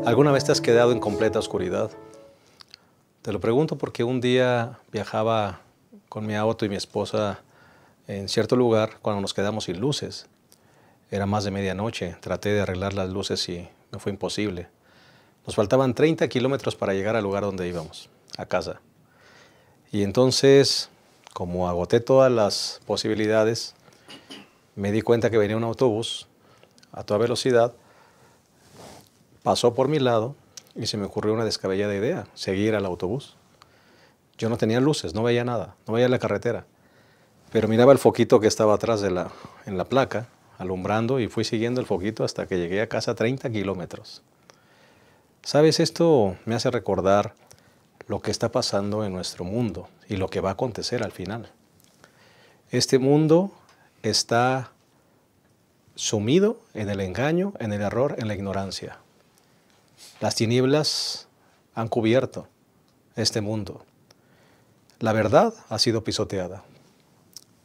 ¿Alguna vez te has quedado en completa oscuridad? Te lo pregunto porque un día viajaba con mi auto y mi esposa en cierto lugar cuando nos quedamos sin luces. Era más de medianoche, traté de arreglar las luces y me fue imposible. Nos faltaban 30 kilómetros para llegar al lugar donde íbamos, a casa. Y entonces, como agoté todas las posibilidades, me di cuenta que venía un autobús a toda velocidad, pasó por mi lado y se me ocurrió una descabellada idea, seguir al autobús. Yo no tenía luces, no veía nada, no veía la carretera, pero miraba el foquito que estaba atrás en la placa, alumbrando, y fui siguiendo el foquito hasta que llegué a casa 30 kilómetros. ¿Sabes? Esto me hace recordar lo que está pasando en nuestro mundo y lo que va a acontecer al final. Este mundo está sumido en el engaño, en el error, en la ignorancia. Las tinieblas han cubierto este mundo. La verdad ha sido pisoteada.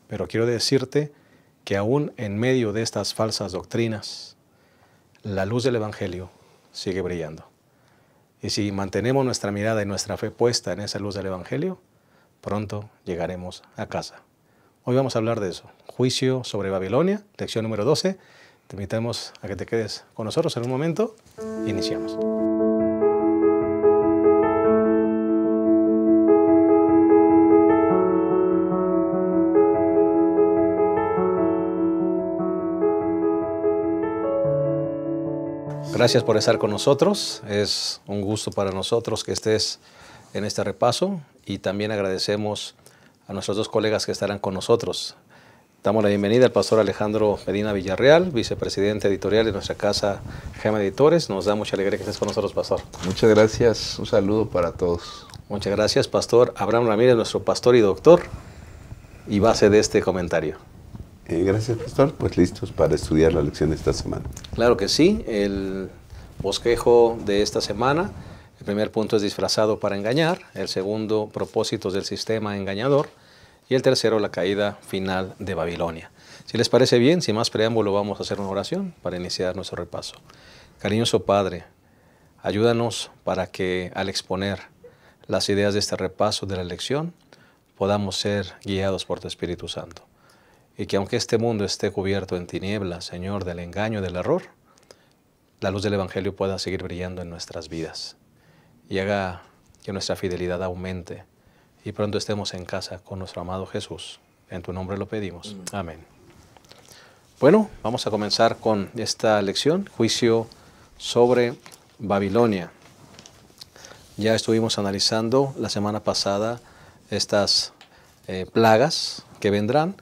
Pero quiero decirte que aún en medio de estas falsas doctrinas, la luz del Evangelio sigue brillando. Y si mantenemos nuestra mirada y nuestra fe puesta en esa luz del Evangelio, pronto llegaremos a casa. Hoy vamos a hablar de eso. Juicio sobre Babilonia, lección número 12. Te invitamos a que te quedes con nosotros en un momento. Iniciamos. Gracias por estar con nosotros. Es un gusto para nosotros que estés en este repaso, y también agradecemos a nuestros dos colegas que estarán con nosotros. Damos la bienvenida al pastor Alejandro Medina Villarreal, vicepresidente editorial de nuestra casa Gema Editores. Nos da mucha alegría que estés con nosotros, pastor. Muchas gracias. Un saludo para todos. Muchas gracias, pastor Abraham Ramírez, nuestro pastor y doctor, y base de este comentario. Gracias, pastor. Pues listos para estudiar la lección de esta semana. Claro que sí. El bosquejo de esta semana, el primer punto es disfrazado para engañar, el segundo, propósitos del sistema engañador, y el tercero, la caída final de Babilonia. Si les parece bien, sin más preámbulo, vamos a hacer una oración para iniciar nuestro repaso. Cariñoso Padre, ayúdanos para que al exponer las ideas de este repaso de la lección, podamos ser guiados por tu Espíritu Santo. Y que aunque este mundo esté cubierto en tinieblas, Señor, del engaño y del error, la luz del Evangelio pueda seguir brillando en nuestras vidas y haga que nuestra fidelidad aumente y pronto estemos en casa con nuestro amado Jesús. En tu nombre lo pedimos. Amén. Bueno, vamos a comenzar con esta lección, juicio sobre Babilonia. Ya estuvimos analizando la semana pasada estas plagas que vendrán,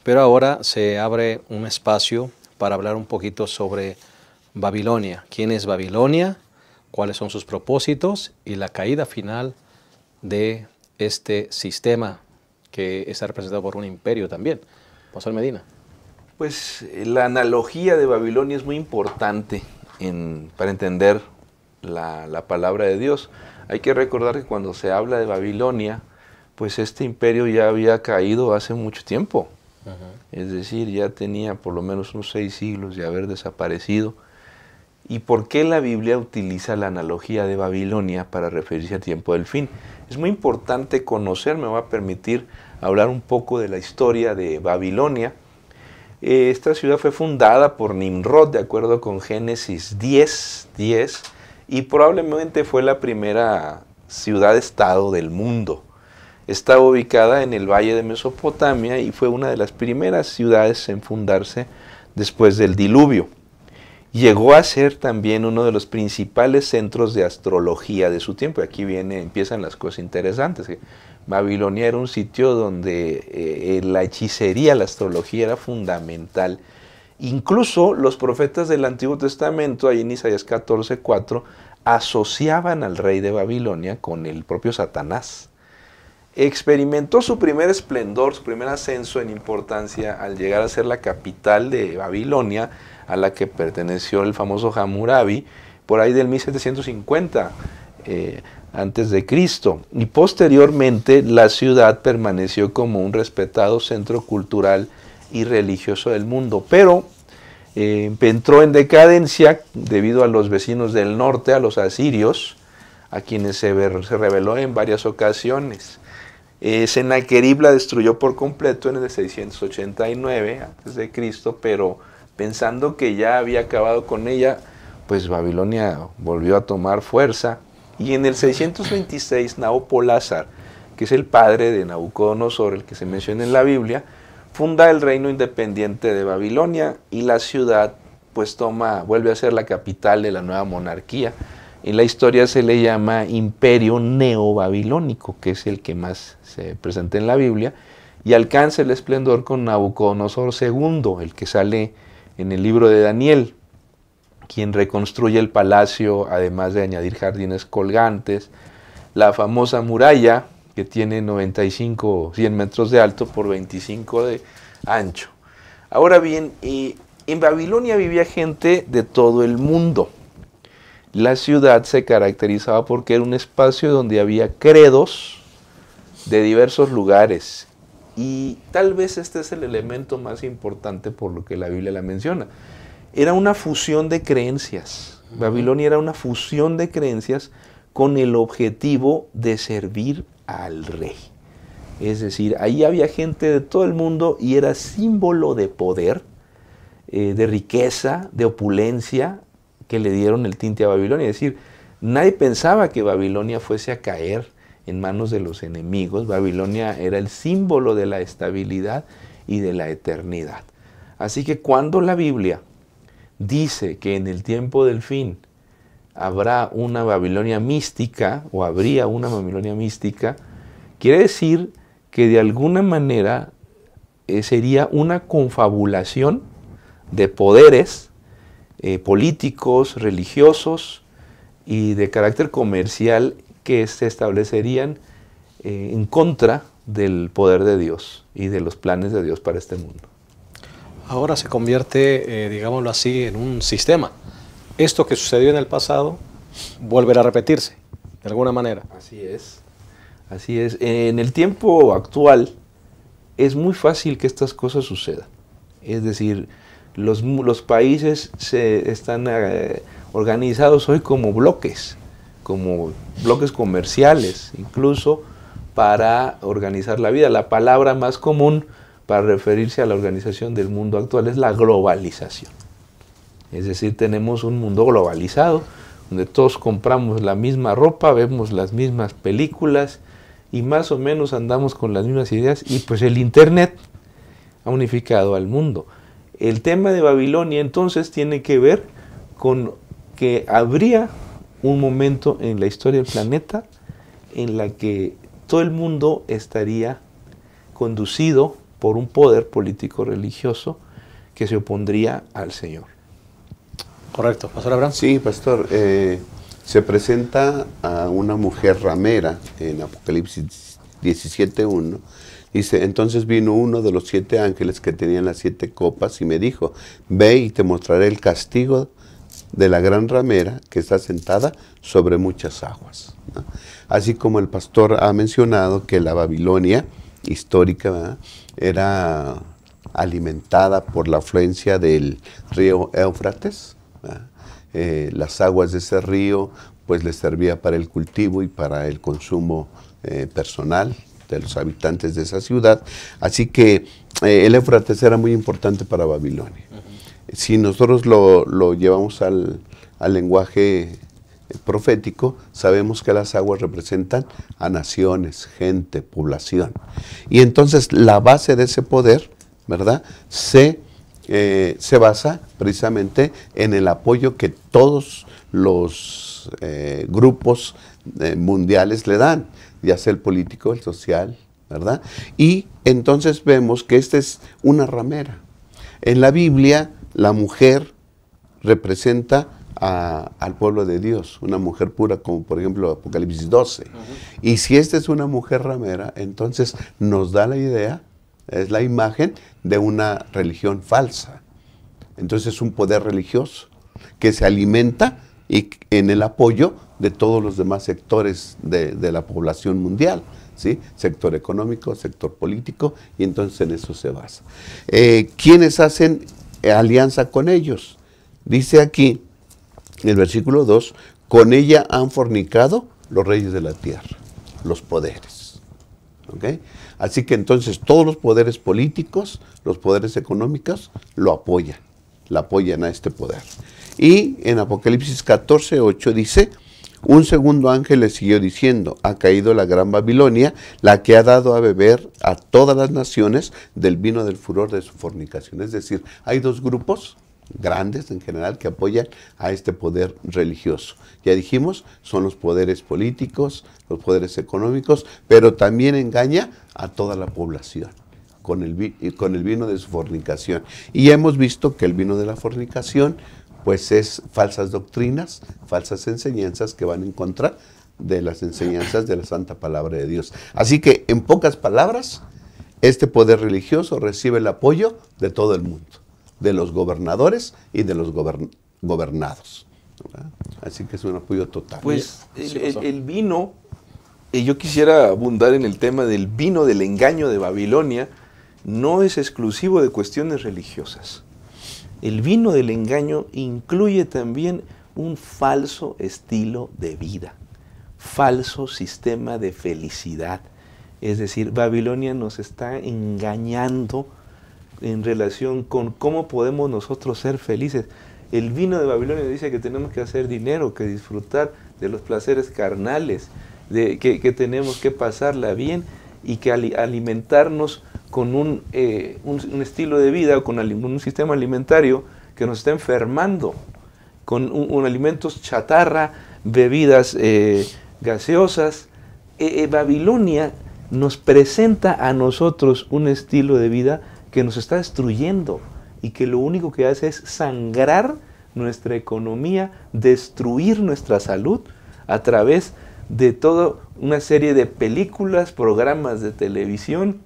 pero ahora se abre un espacio para hablar un poquito sobre Babilonia. ¿Quién es Babilonia? ¿Cuáles son sus propósitos? Y la caída final de este sistema que está representado por un imperio también. Pastor Medina. Pues la analogía de Babilonia es muy importante para entender la palabra de Dios. Hay que recordar que cuando se habla de Babilonia, pues este imperio ya había caído hace mucho tiempo. Es decir, ya tenía por lo menos unos 6 siglos de haber desaparecido. ¿Y por qué la Biblia utiliza la analogía de Babilonia para referirse al tiempo del fin? Es muy importante conocer, me va a permitir hablar un poco de la historia de Babilonia. Esta ciudad fue fundada por Nimrod, de acuerdo con Génesis 10:10, y probablemente fue la primera ciudad-estado del mundo. Estaba ubicada en el valle de Mesopotamia y fue una de las primeras ciudades en fundarse después del diluvio. Llegó a ser también uno de los principales centros de astrología de su tiempo. Y aquí empiezan las cosas interesantes. Babilonia era un sitio donde la hechicería, la astrología era fundamental. Incluso los profetas del Antiguo Testamento, ahí en Isaías 14:4, asociaban al rey de Babilonia con el propio Satanás. Experimentó su primer esplendor, su primer ascenso en importancia al llegar a ser la capital de Babilonia, a la que perteneció el famoso Hammurabi, por ahí del 1750 antes de Cristo. Y posteriormente la ciudad permaneció como un respetado centro cultural y religioso del mundo. Pero entró en decadencia debido a los vecinos del norte, a los asirios, a quienes se rebeló en varias ocasiones. Sennacherib la destruyó por completo en el 689 a.C., pero pensando que ya había acabado con ella, pues Babilonia volvió a tomar fuerza. Y en el 626, Nabopolázar, que es el padre de Nabucodonosor, el que se menciona en la Biblia, funda el reino independiente de Babilonia, y la ciudad pues vuelve a ser la capital de la nueva monarquía. En la historia se le llama Imperio Neobabilónico, que es el que más se presenta en la Biblia, y alcanza el esplendor con Nabucodonosor II, el que sale en el libro de Daniel, quien reconstruye el palacio, además de añadir jardines colgantes, la famosa muralla, que tiene 100 metros de alto por 25 de ancho. Ahora bien, en Babilonia vivía gente de todo el mundo. La ciudad se caracterizaba porque era un espacio donde había credos de diversos lugares. Y tal vez este es el elemento más importante por lo que la Biblia la menciona. Era una fusión de creencias. Babilonia era una fusión de creencias con el objetivo de servir al rey. Es decir, ahí había gente de todo el mundo y era símbolo de poder, de riqueza, de opulencia, que le dieron el tinte a Babilonia. Es decir, nadie pensaba que Babilonia fuese a caer en manos de los enemigos. Babilonia era el símbolo de la estabilidad y de la eternidad. Así que cuando la Biblia dice que en el tiempo del fin habrá una Babilonia mística, o habría una Babilonia mística, quiere decir que de alguna manera sería una confabulación de poderes políticos, religiosos y de carácter comercial que se establecerían en contra del poder de Dios y de los planes de Dios para este mundo. Ahora se convierte, digámoslo así, en un sistema. Esto que sucedió en el pasado volverá a repetirse, de alguna manera. Así es. Así es. En el tiempo actual es muy fácil que estas cosas sucedan. Es decir, los países están organizados hoy como bloques comerciales, incluso para organizar la vida. La palabra más común para referirse a la organización del mundo actual es la globalización. Es decir, tenemos un mundo globalizado, donde todos compramos la misma ropa, vemos las mismas películas y más o menos andamos con las mismas ideas, y pues el Internet ha unificado al mundo. El tema de Babilonia entonces tiene que ver con que habría un momento en la historia del planeta en la que todo el mundo estaría conducido por un poder político religioso que se opondría al Señor. Correcto. ¿Pastor Abraham? Sí, pastor. Se presenta a una mujer ramera en Apocalipsis 17:1. Dice, entonces vino uno de los 7 ángeles que tenían las 7 copas y me dijo, ve y te mostraré el castigo de la gran ramera que está sentada sobre muchas aguas, ¿no? Así como el pastor ha mencionado que la Babilonia histórica, ¿verdad?, era alimentada por la afluencia del río Éufrates, las aguas de ese río pues les servía para el cultivo y para el consumo personal de los habitantes de esa ciudad, así que el Éufrates era muy importante para Babilonia. Si nosotros lo llevamos al lenguaje profético, sabemos que las aguas representan a naciones, gente, población. Y entonces la base de ese poder, ¿verdad?, se basa precisamente en el apoyo que todos los grupos mundiales le dan, ya sea el político, el social, ¿verdad? Y entonces vemos que esta es una ramera. En la Biblia, la mujer representa al pueblo de Dios, una mujer pura, como por ejemplo Apocalipsis 12. Y si esta es una mujer ramera, entonces nos da la idea, es la imagen de una religión falsa. Entonces es un poder religioso que se alimenta y en el apoyo de todos los demás sectores de la población mundial, ¿sí? Sector económico, sector político, y entonces en eso se basa. ¿Quiénes hacen alianza con ellos. Dice aquí, en el versículo 2, con ella han fornicado los reyes de la tierra, los poderes. ¿Okay? Así que entonces todos los poderes políticos, los poderes económicos, lo apoyan, a este poder. Y en Apocalipsis 14:8 dice, un segundo ángel le siguió diciendo, ha caído la gran Babilonia, la que ha dado a beber a todas las naciones del vino del furor de su fornicación. Es decir, hay dos grupos grandes en general que apoyan a este poder religioso. Ya dijimos, son los poderes políticos, los poderes económicos, pero también engaña a toda la población con el vino de su fornicación. Y hemos visto que el vino de la fornicación pues es falsas doctrinas, falsas enseñanzas que van en contra de las enseñanzas de la Santa Palabra de Dios. Así que, en pocas palabras, este poder religioso recibe el apoyo de todo el mundo, de los gobernadores y de los gobernados. ¿Verdad? Así que es un apoyo total. Pues el vino, yo quisiera abundar en el tema del vino del engaño de Babilonia, no es exclusivo de cuestiones religiosas. El vino del engaño incluye también un falso estilo de vida, falso sistema de felicidad. Es decir, Babilonia nos está engañando en relación con cómo podemos nosotros ser felices. El vino de Babilonia dice que tenemos que hacer dinero, que disfrutar de los placeres carnales, que tenemos que pasarla bien y que alimentarnos con un estilo de vida, con un sistema alimentario que nos está enfermando, con alimentos chatarra, bebidas gaseosas. Babilonia nos presenta a nosotros un estilo de vida que nos está destruyendo y que lo único que hace es sangrar nuestra economía, destruir nuestra salud a través de toda una serie de películas, programas de televisión,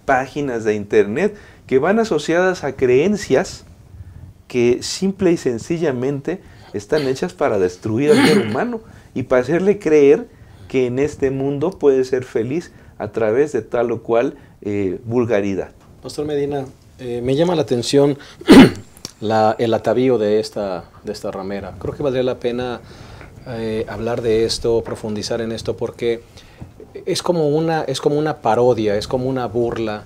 páginas de internet que van asociadas a creencias que simple y sencillamente están hechas para destruir al ser humano y para hacerle creer que en este mundo puede ser feliz a través de tal o cual vulgaridad. Pastor Medina, me llama la atención el atavío de esta ramera. Creo que valdría la pena hablar de esto, profundizar en esto, porque es como una parodia, es como una burla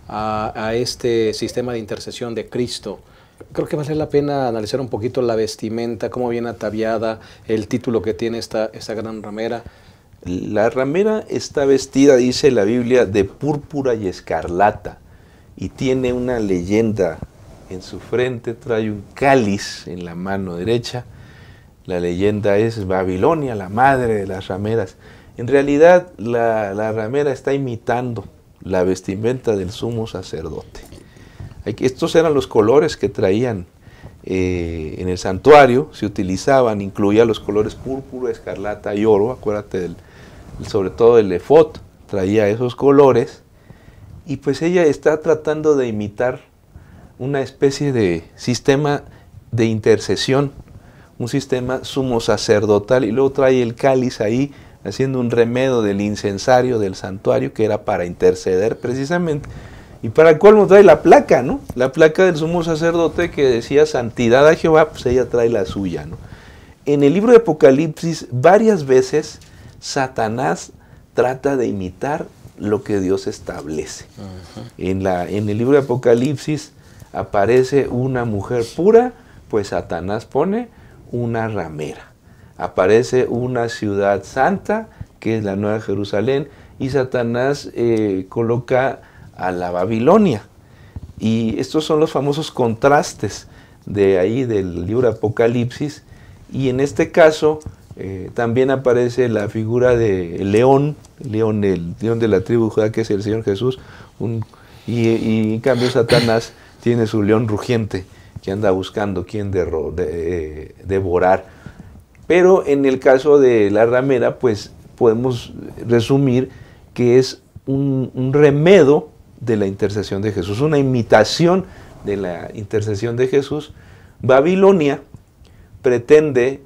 a este sistema de intercesión de Cristo. Creo que vale la pena analizar un poquito la vestimenta, cómo viene ataviada, el título que tiene esta gran ramera. La ramera está vestida, dice la Biblia, de púrpura y escarlata, y tiene una leyenda en su frente, trae un cáliz en la mano derecha. La leyenda es Babilonia, la madre de las rameras. En realidad, la ramera está imitando la vestimenta del sumo sacerdote. Estos eran los colores que traían en el santuario, se utilizaban, incluía los colores púrpura, escarlata y oro. Acuérdate, sobre todo el efod traía esos colores, y pues ella está tratando de imitar una especie de sistema de intercesión, un sistema sumo sacerdotal, y luego trae el cáliz ahí, haciendo un remedo del incensario del santuario, que era para interceder precisamente. Y para el colmo trae la placa, ¿no? La placa del sumo sacerdote que decía santidad a Jehová, pues ella trae la suya, ¿no? En el libro de Apocalipsis, varias veces Satanás trata de imitar lo que Dios establece. En el libro de Apocalipsis aparece una mujer pura, pues Satanás pone una ramera. Aparece una ciudad santa, que es la Nueva Jerusalén, y Satanás coloca a la Babilonia. Y estos son los famosos contrastes de ahí del libro de Apocalipsis. Y en este caso también aparece la figura de león, el león de la tribu de Judá, que es el Señor Jesús, y en cambio Satanás tiene su león rugiente que anda buscando quién devorar. Pero en el caso de la ramera, pues podemos resumir que es un remedo de la intercesión de Jesús, una imitación de la intercesión de Jesús. Babilonia pretende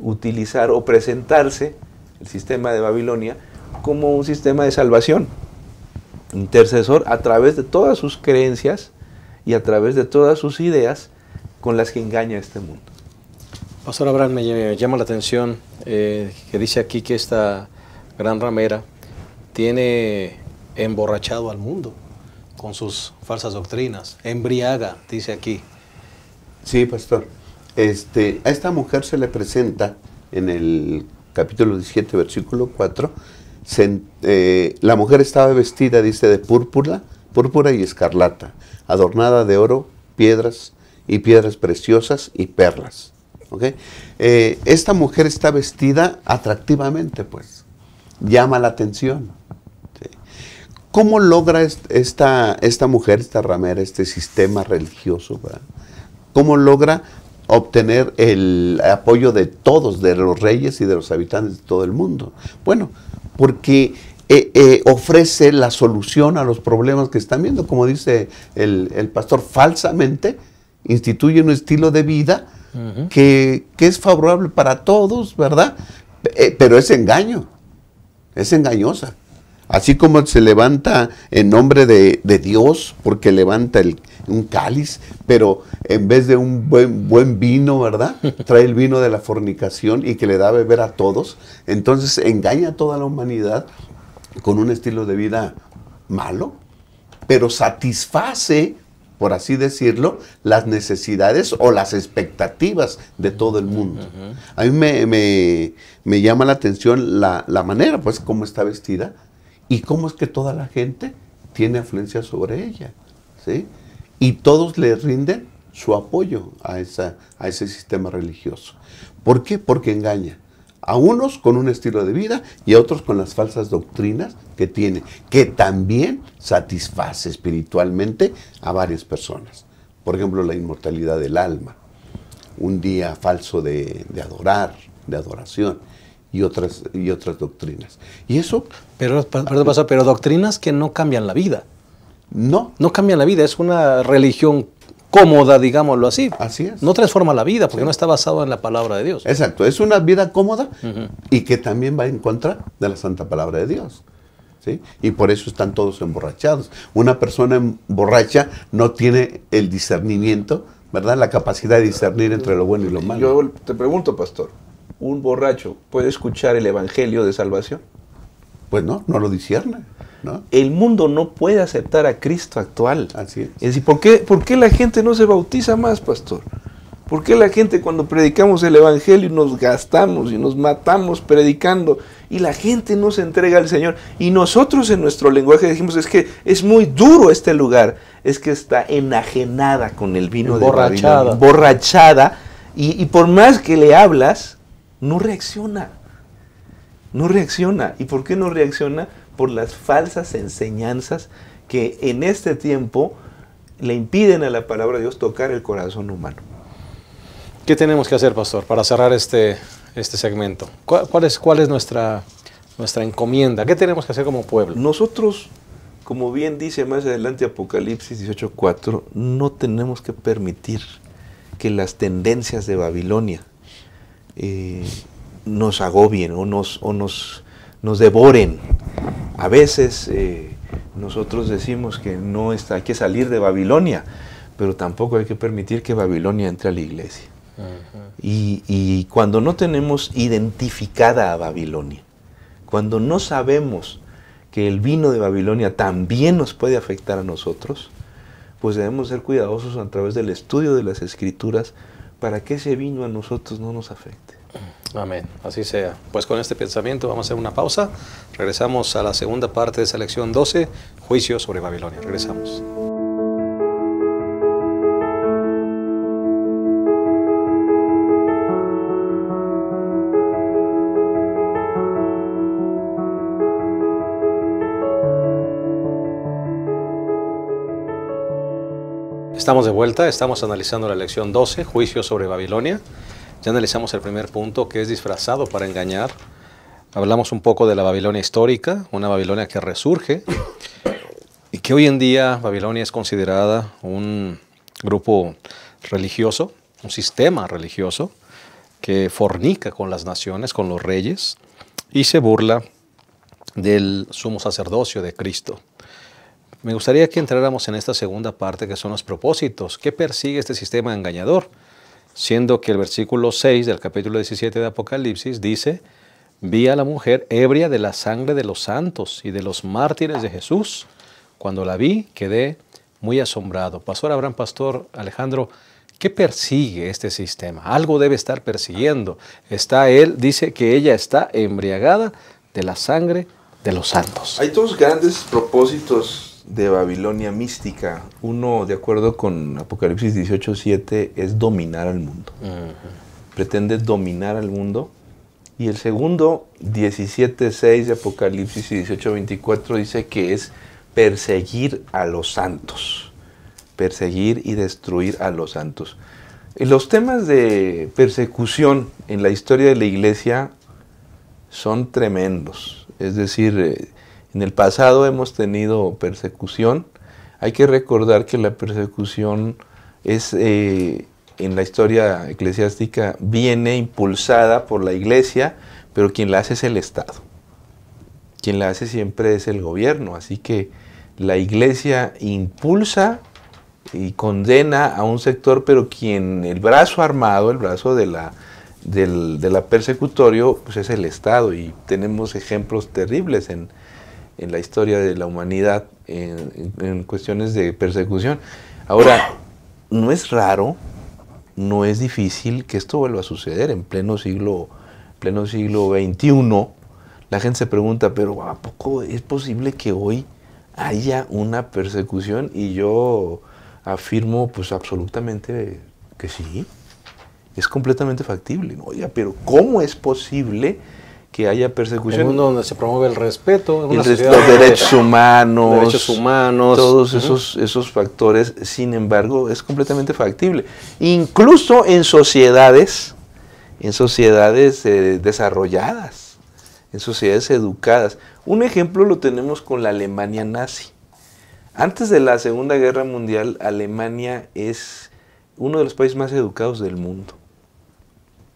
utilizar o presentarse, el sistema de Babilonia, como un sistema de salvación intercesor a través de todas sus creencias y a través de todas sus ideas con las que engaña a este mundo. Pastor Abraham, me llama la atención que dice aquí que esta gran ramera tiene emborrachado al mundo con sus falsas doctrinas, embriaga, dice aquí. Sí, pastor. A esta mujer se le presenta en el capítulo 17, versículo 4, la mujer estaba vestida, dice, de púrpura y escarlata, adornada de oro, piedras preciosas y perlas. ¿Okay? Esta mujer está vestida atractivamente, pues, llama la atención. ¿Sí? ¿Cómo logra esta mujer, esta ramera, este sistema religioso, ¿verdad? ¿Cómo logra obtener el apoyo de todos, de los reyes y de los habitantes de todo el mundo? Bueno, porque ofrece la solución a los problemas que están viendo, como dice el pastor, falsamente instituye un estilo de vida que es favorable para todos, ¿verdad? Pero es engaño, es engañosa. Así como se levanta en nombre de Dios, porque levanta un cáliz, pero en vez de un buen vino, ¿verdad? Trae el vino de la fornicación y que le da a beber a todos. Entonces engaña a toda la humanidad con un estilo de vida malo, pero satisface, por así decirlo, las necesidades o las expectativas de todo el mundo. A mí me llama la atención la manera, pues, cómo está vestida y cómo es que toda la gente tiene afluencia sobre ella, ¿sí? Y todos le rinden su apoyo a ese sistema religioso. ¿Por qué? Porque engaña. A unos con un estilo de vida y a otros con las falsas doctrinas que tiene, que también satisface espiritualmente a varias personas. Por ejemplo, la inmortalidad del alma, un día falso de adoración y otras doctrinas. Y eso... Pero doctrinas que no cambian la vida. No. No cambian la vida, es una religión cómoda, digámoslo así. Así es. No transforma la vida porque Sí. no está basado en la palabra de Dios. Exacto, es una vida cómoda y que también va en contra de la santa palabra de Dios, ¿sí? Y por eso están todos emborrachados. Una persona borracha no tiene el discernimiento, ¿verdad? La capacidad de discernir entre lo bueno y lo malo. Yo te pregunto, pastor, ¿un borracho puede escuchar el evangelio de salvación? Pues no lo discierne, ¿no? El mundo no puede aceptar a Cristo actual. Así es. Es decir, ¿por qué la gente no se bautiza más, pastor? ¿Por qué la gente cuando predicamos el evangelio nos gastamos y nos matamos predicando y la gente no se entrega al Señor? Y nosotros en nuestro lenguaje decimos, es que es muy duro este lugar, es que está enajenada con el vino de Babilonia, emborrachada, y por más que le hablas, no reacciona. No reacciona. ¿Y por qué no reacciona? Por las falsas enseñanzas que en este tiempo le impiden a la palabra de Dios tocar el corazón humano. ¿Qué tenemos que hacer, pastor, para cerrar este segmento? ¿Cuál es nuestra encomienda? ¿Qué tenemos que hacer como pueblo? Nosotros, como bien dice más adelante Apocalipsis 18:4, no tenemos que permitir que las tendencias de Babilonia nos agobien o nos devoren. A veces nosotros decimos que hay que salir de Babilonia, pero tampoco hay que permitir que Babilonia entre a la iglesia. Y cuando no tenemos identificada a Babilonia, cuando no sabemos que el vino de Babilonia también nos puede afectar a nosotros, pues debemos ser cuidadosos a través del estudio de las Escrituras para que ese vino a nosotros no nos afecte. Amén, así sea. Pues con este pensamiento vamos a hacer una pausa. Regresamos a la segunda parte de esa lección 12, Juicio sobre Babilonia. Regresamos. Estamos de vuelta, estamos analizando la lección 12, Juicio sobre Babilonia. Ya analizamos el primer punto, que es disfrazado para engañar. Hablamos un poco de la Babilonia histórica, una Babilonia que resurge y que hoy en día Babilonia es considerada un grupo religioso, un sistema religioso que fornica con las naciones, con los reyes y se burla del sumo sacerdocio de Cristo. Me gustaría que entráramos en esta segunda parte, que son los propósitos. ¿Qué persigue este sistema engañador? Siendo que el versículo 6 del capítulo 17 de Apocalipsis dice: vi a la mujer ebria de la sangre de los santos y de los mártires de Jesús. Cuando la vi, quedé muy asombrado. Pastor Abraham, Pastor Alejandro, ¿qué persigue este sistema? Algo debe estar persiguiendo. Dice que ella está embriagada de la sangre de los santos. Hay dos grandes propósitos de Babilonia mística. Uno, de acuerdo con Apocalipsis 18:7, es dominar al mundo. Pretende dominar al mundo. Y el segundo, 17:6 de Apocalipsis y 18:24, dice que es perseguir a los santos. Perseguir y destruir a los santos. Y los temas de persecución en la historia de la iglesia son tremendos. Es decir, en el pasado hemos tenido persecución. Hay que recordar que la persecución es, en la historia eclesiástica, viene impulsada por la iglesia, pero quien la hace es el Estado. Quien la hace siempre es el gobierno. Así que la iglesia impulsa y condena a un sector, pero quien el brazo armado, el brazo de la persecutorio, pues es el Estado. Y tenemos ejemplos terribles en la historia de la humanidad en cuestiones de persecución. Ahora, no es raro, no es difícil que esto vuelva a suceder en pleno siglo XXI. La gente se pregunta, pero ¿a poco es posible que hoy haya una persecución? Y yo afirmo pues absolutamente que sí, es completamente factible. Oiga, pero ¿cómo es posible que haya persecución? En un mundo donde se promueve el respeto, los derechos humanos, todos esos factores. Sin embargo, es completamente factible. Incluso en sociedades desarrolladas, en sociedades educadas. Un ejemplo lo tenemos con la Alemania nazi. Antes de la Segunda Guerra Mundial, Alemania es uno de los países más educados del mundo.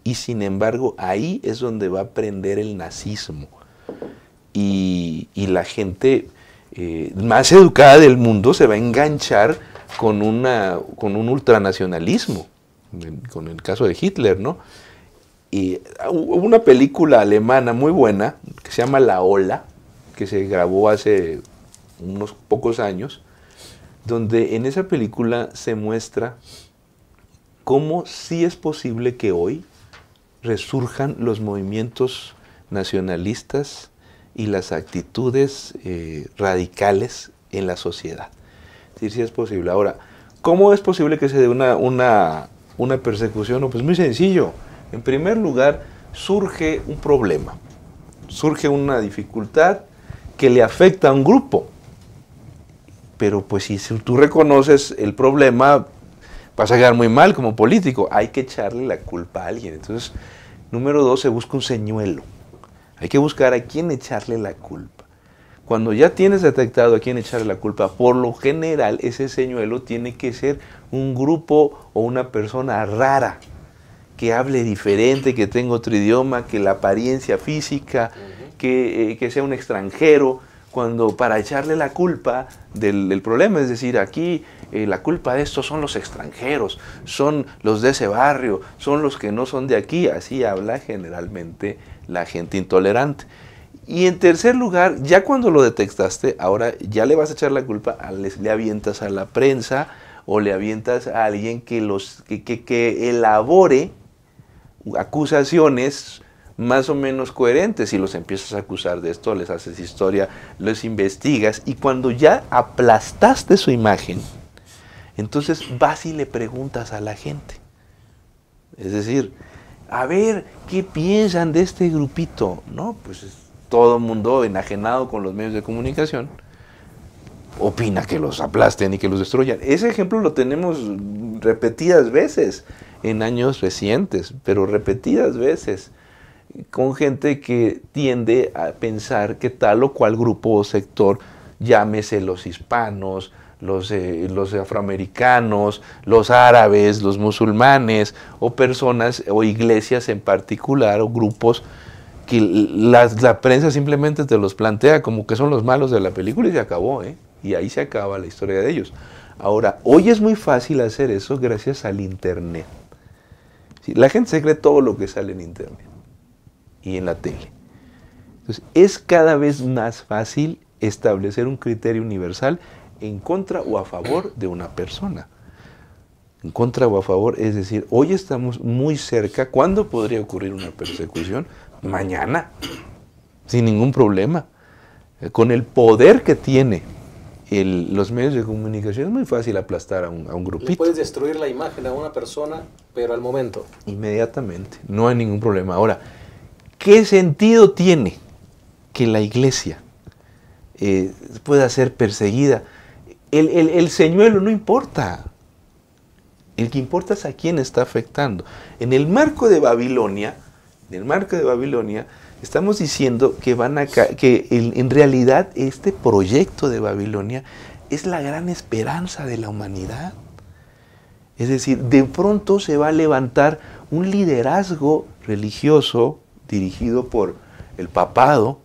Y sin embargo, ahí es donde va a aprender el nazismo. Y la gente más educada del mundo se va a enganchar con un ultranacionalismo, con el caso de Hitler, ¿no? Y hubo una película alemana muy buena que se llama La Ola, que se grabó hace unos pocos años, donde en esa película se muestra cómo sí es posible que hoy resurjan los movimientos nacionalistas y las actitudes radicales en la sociedad. Sí es posible. Ahora, ¿cómo es posible que se dé una persecución? No, pues muy sencillo. En primer lugar, surge un problema, surge una dificultad que le afecta a un grupo. Pero pues si tú reconoces el problema, vas a quedar muy mal como político. Hay que echarle la culpa a alguien. Entonces, número 2, se busca un señuelo. Hay que buscar a quién echarle la culpa. Cuando ya tienes detectado a quién echarle la culpa, por lo general ese señuelo tiene que ser un grupo o una persona rara, que hable diferente, que tenga otro idioma, que la apariencia física, que sea un extranjero, para echarle la culpa del problema. Es decir, aquí la culpa de esto son los extranjeros, son los de ese barrio, son los que no son de aquí. Así habla generalmente la gente intolerante. Y en tercer lugar, ya cuando lo detectaste, ahora ya le vas a echar la culpa, le avientas a la prensa o le avientas a alguien que elabore acusaciones más o menos coherentes. Y los empiezas a acusar de esto, les haces historia, los investigas, y cuando ya aplastaste su imagen, entonces vas y le preguntas a la gente. Es decir, a ver, ¿qué piensan de este grupito? No, pues todo el mundo enajenado con los medios de comunicación opina que los aplasten y que los destruyan. Ese ejemplo lo tenemos repetidas veces en años recientes, pero repetidas veces, con gente que tiende a pensar que tal o cual grupo o sector, llámese los hispanos, los afroamericanos, los árabes, los musulmanes, o personas o iglesias en particular, o grupos que la prensa simplemente te los plantea como que son los malos de la película y se acabó, ¿eh? y ahí se acaba la historia de ellos. Ahora, hoy es muy fácil hacer eso gracias al Internet. ¿Sí? La gente se cree todo lo que sale en Internet y en la tele. Entonces, es cada vez más fácil establecer un criterio universal en contra o a favor de una persona. En contra o a favor, es decir, hoy estamos muy cerca. ¿Cuándo podría ocurrir una persecución? Mañana, sin ningún problema. Con el poder que tiene los medios de comunicación es muy fácil aplastar a un grupito. Le puedes destruir la imagen a una persona, pero al momento. Inmediatamente, no hay ningún problema. Ahora, ¿qué sentido tiene que la iglesia pueda ser perseguida? El señuelo no importa. El que importa es a quién está afectando. En el marco de Babilonia, estamos diciendo que en realidad este proyecto de Babilonia es la gran esperanza de la humanidad. Es decir, de pronto se va a levantar un liderazgo religioso dirigido por el papado,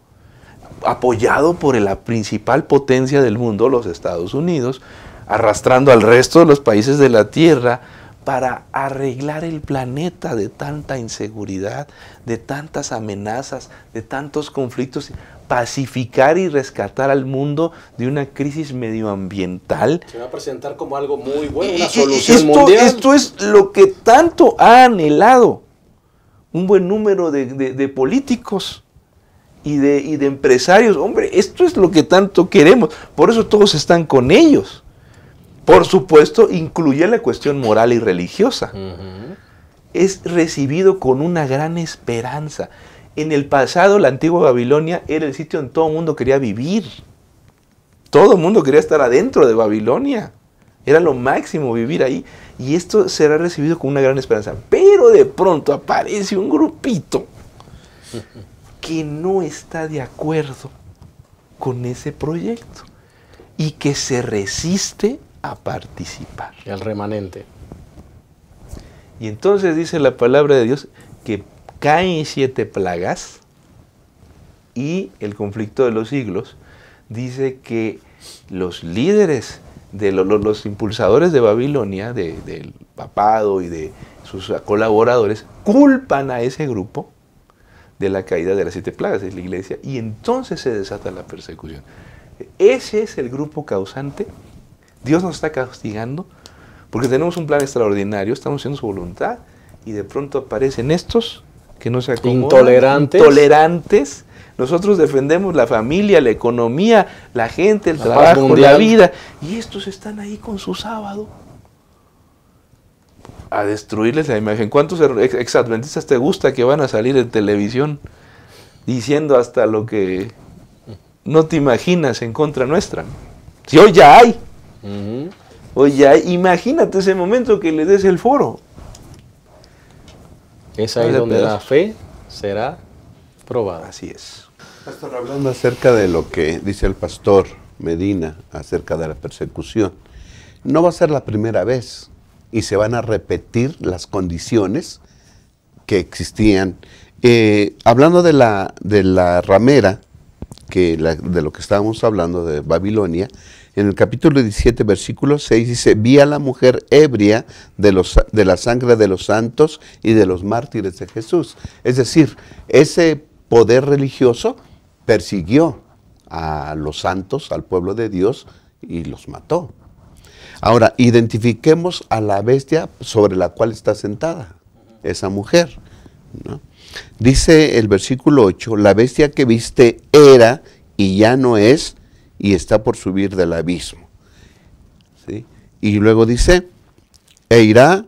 apoyado por la principal potencia del mundo, los Estados Unidos, arrastrando al resto de los países de la Tierra para arreglar el planeta de tanta inseguridad, de tantas amenazas, de tantos conflictos, pacificar y rescatar al mundo de una crisis medioambiental. Se va a presentar como algo muy bueno, una solución mundial. Esto es lo que tanto ha anhelado un buen número de políticos y de empresarios. Hombre, esto es lo que tanto queremos, por eso todos están con ellos. Por supuesto, incluye la cuestión moral y religiosa. Es recibido con una gran esperanza. En el pasado, la antigua Babilonia era el sitio donde todo el mundo quería vivir. Todo el mundo quería estar adentro de Babilonia. Era lo máximo vivir ahí. Y esto será recibido con una gran esperanza. Pero de pronto aparece un grupito que no está de acuerdo con ese proyecto y que se resiste a participar. El remanente. Y entonces dice la palabra de Dios que caen 7 plagas y el conflicto de los siglos dice que los líderes, los impulsadores de Babilonia, del papado y de sus colaboradores, culpan a ese grupo de la caída de las 7 plagas de la iglesia y entonces se desata la persecución. Ese es el grupo causante. Dios nos está castigando porque tenemos un plan extraordinario, estamos haciendo su voluntad y de pronto aparecen estos que no se acomodan, intolerantes. Nosotros defendemos la familia, la economía, la gente, el trabajo, la vida, y estos están ahí con su sábado a destruirles la imagen. ¿Cuántos exadventistas te gusta que van a salir en televisión diciendo hasta lo que no te imaginas en contra nuestra? Si hoy ya hay. Hoy ya hay. Imagínate ese momento que le des el foro. Es ahí donde la fe será probada. Así es. Pastor, hablando acerca de lo que dice el pastor Medina acerca de la persecución, no va a ser la primera vez y se van a repetir las condiciones que existían. Hablando de la ramera, de lo que estábamos hablando de Babilonia, en el capítulo 17, versículo 6 dice: vi a la mujer ebria de la sangre de los santos y de los mártires de Jesús. Es decir, ese poder religioso persiguió a los santos, al pueblo de Dios, y los mató. Ahora, identifiquemos a la bestia sobre la cual está sentada esa mujer, ¿no? Dice el versículo 8, la bestia que viste era y ya no es, y está por subir del abismo. ¿Sí? Y luego dice, e irá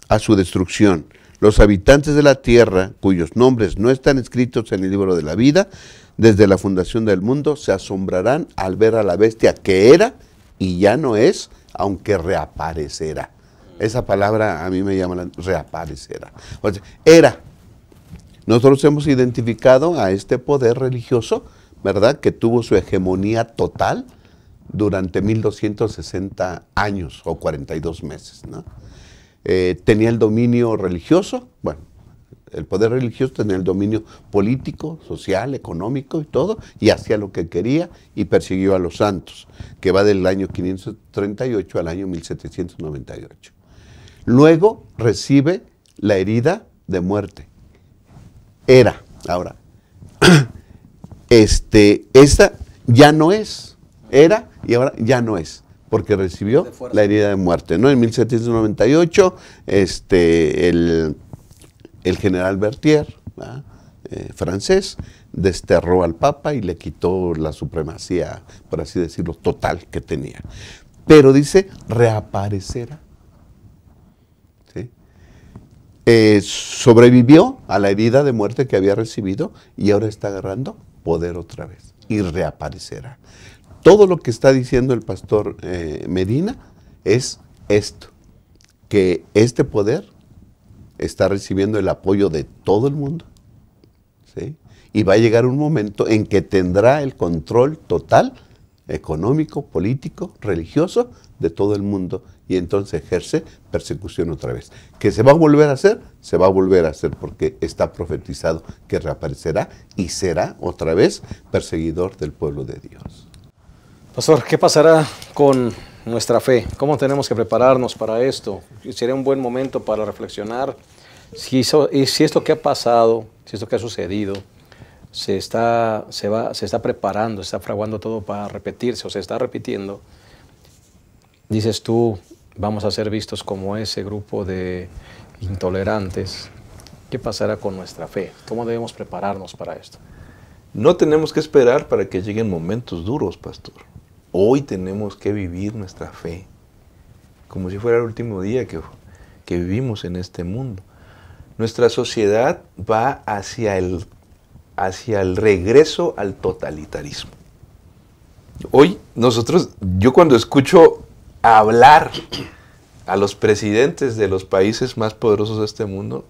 a su destrucción. Los habitantes de la tierra, cuyos nombres no están escritos en el libro de la vida, desde la fundación del mundo, se asombrarán al ver a la bestia que era y ya no es, aunque reaparecerá. Esa palabra a mí me llama reaparecerá. O sea, era. Nosotros hemos identificado a este poder religioso, ¿verdad?, que tuvo su hegemonía total durante 1260 años o 42 meses, ¿no? Tenía el dominio religioso, bueno, El poder religioso tenía el dominio político, social, económico y todo, y hacía lo que quería y persiguió a los santos, que va del año 538 al año 1798. Luego recibe la herida de muerte. Ahora, esta ya no es, era y ahora ya no es, porque recibió la herida de muerte, ¿no? En 1798, el general Berthier, francés, desterró al Papa y le quitó la supremacía, por así decirlo, total que tenía. Pero dice, reaparecerá. ¿Sí? Sobrevivió a la herida de muerte que había recibido y ahora está agarrando poder otra vez y reaparecerá. Todo lo que está diciendo el pastor Medina es esto, que este poder está recibiendo el apoyo de todo el mundo, ¿sí? Y va a llegar un momento en que tendrá el control total, económico, político, religioso, de todo el mundo, y entonces ejerce persecución otra vez. ¿Que se va a volver a hacer? Se va a volver a hacer porque está profetizado que reaparecerá y será otra vez perseguidor del pueblo de Dios. Pastor, ¿qué pasará con nuestra fe? ¿Cómo tenemos que prepararnos para esto? Sería un buen momento para reflexionar si esto que ha pasado, si esto que ha sucedido, se está preparando, se está fraguando todo para repetirse o se está repitiendo. Dices tú, vamos a ser vistos como ese grupo de intolerantes. ¿Qué pasará con nuestra fe? ¿Cómo debemos prepararnos para esto? No tenemos que esperar para que lleguen momentos duros, pastor. Hoy tenemos que vivir nuestra fe, como si fuera el último día que vivimos en este mundo. Nuestra sociedad va hacia el regreso al totalitarismo. Hoy yo cuando escucho hablar a los presidentes de los países más poderosos de este mundo,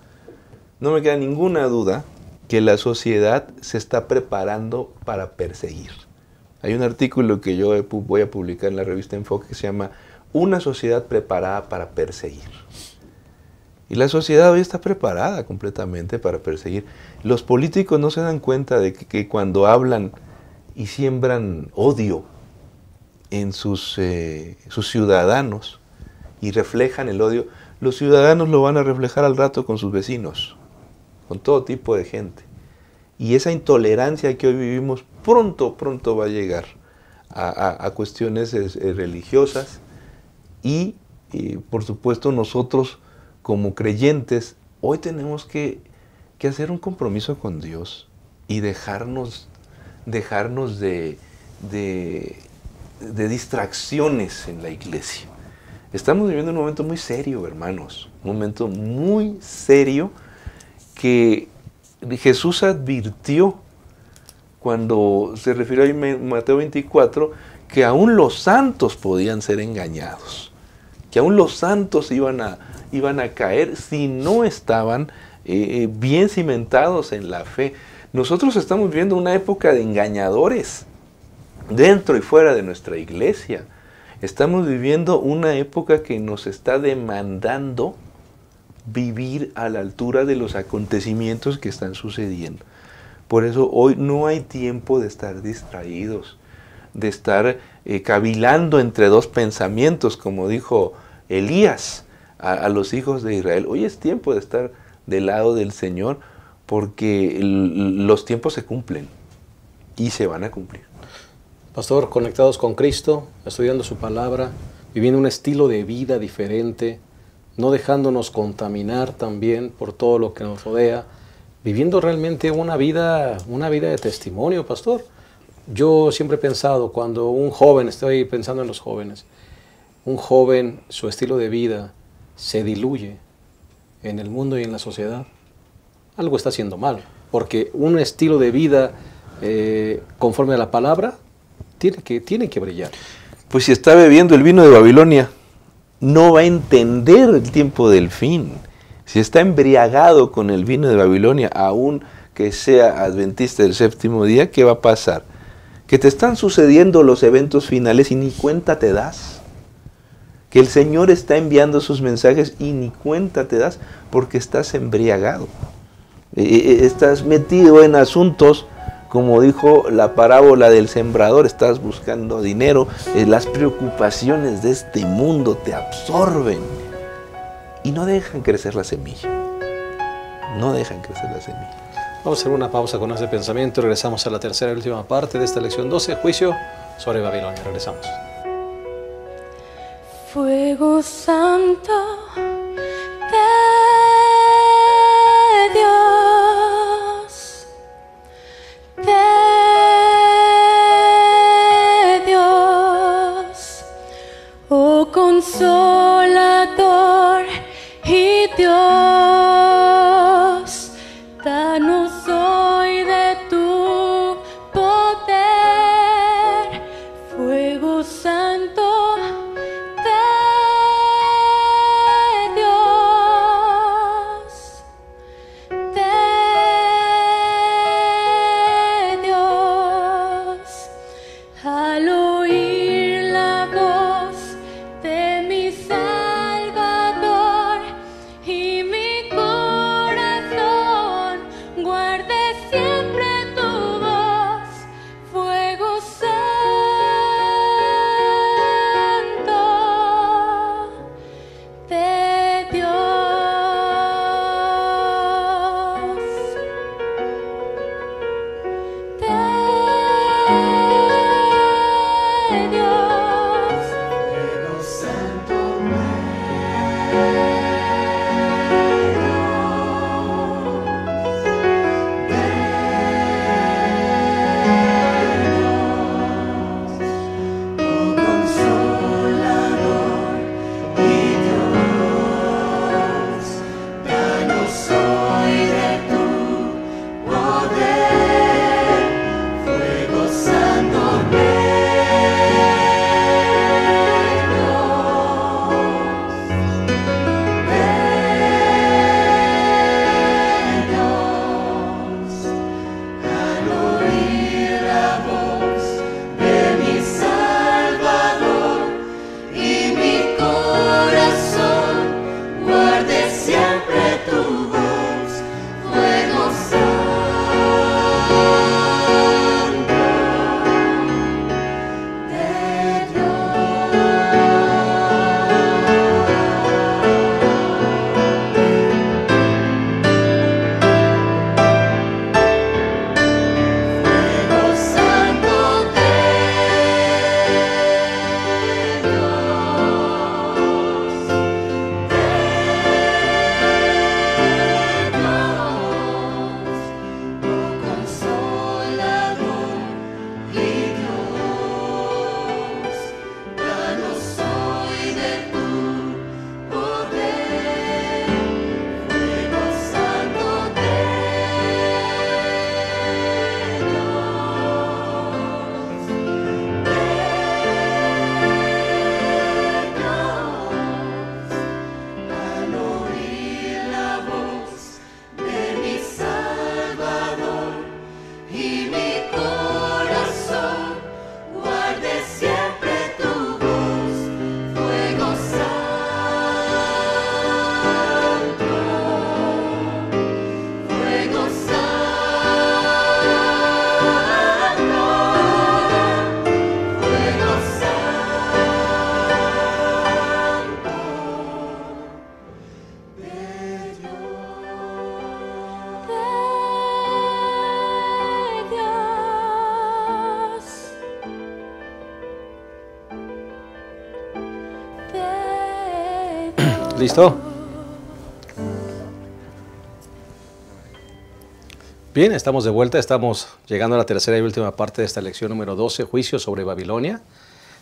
no me queda ninguna duda que la sociedad se está preparando para perseguir. Hay un artículo que yo voy a publicar en la revista Enfoque que se llama Una sociedad preparada para perseguir. Y la sociedad hoy está preparada completamente para perseguir. Los políticos no se dan cuenta de que cuando hablan y siembran odio en sus ciudadanos y reflejan el odio, los ciudadanos lo van a reflejar al rato con sus vecinos, con todo tipo de gente. Y esa intolerancia que hoy vivimos pronto va a llegar a cuestiones religiosas y por supuesto nosotros como creyentes hoy tenemos que hacer un compromiso con Dios y dejarnos de distracciones en la iglesia. Estamos viviendo un momento muy serio, hermanos, un momento muy serio que Jesús advirtió cuando se refirió en Mateo 24 que aún los santos podían ser engañados, que aún los santos iban a caer si no estaban bien cimentados en la fe. Nosotros estamos viviendo una época de engañadores dentro y fuera de nuestra iglesia. Estamos viviendo una época que nos está demandando vivir a la altura de los acontecimientos que están sucediendo. Por eso hoy no hay tiempo de estar distraídos, de estar cavilando entre dos pensamientos, como dijo Elías a los hijos de Israel. Hoy es tiempo de estar del lado del Señor porque los tiempos se cumplen y se van a cumplir. Pastor, conectados con Cristo, estudiando su palabra, viviendo un estilo de vida diferente, no dejándonos contaminar también por todo lo que nos rodea, viviendo realmente una vida de testimonio, pastor. Yo siempre he pensado, cuando un joven, estoy pensando en los jóvenes, un joven, su estilo de vida se diluye en el mundo y en la sociedad, algo está haciendo mal, porque un estilo de vida conforme a la palabra tiene que brillar. Pues si está bebiendo el vino de Babilonia, no va a entender el tiempo del fin. Si está embriagado con el vino de Babilonia, aun que sea adventista del séptimo día, ¿qué va a pasar? Que te están sucediendo los eventos finales y ni cuenta te das. Que el Señor está enviando sus mensajes y ni cuenta te das porque estás embriagado. Estás metido en asuntos, como dijo la parábola del sembrador, estás buscando dinero, las preocupaciones de este mundo te absorben y no dejan crecer la semilla. No dejan crecer la semilla. Vamos a hacer una pausa con ese pensamiento y regresamos a la tercera y última parte de esta lección 12, juicio sobre Babilonia. Regresamos. Fuego santo de Dios, oh consolador y Dios, danos hoy de tu poder, fuego santo de Dios, al oír la voz de mi Salvador y mi corazón guarde siempre tu voz, fuego santo de Dios. ¿Listo? Bien, estamos de vuelta, estamos llegando a la tercera y última parte de esta lección número 12, juicio sobre Babilonia.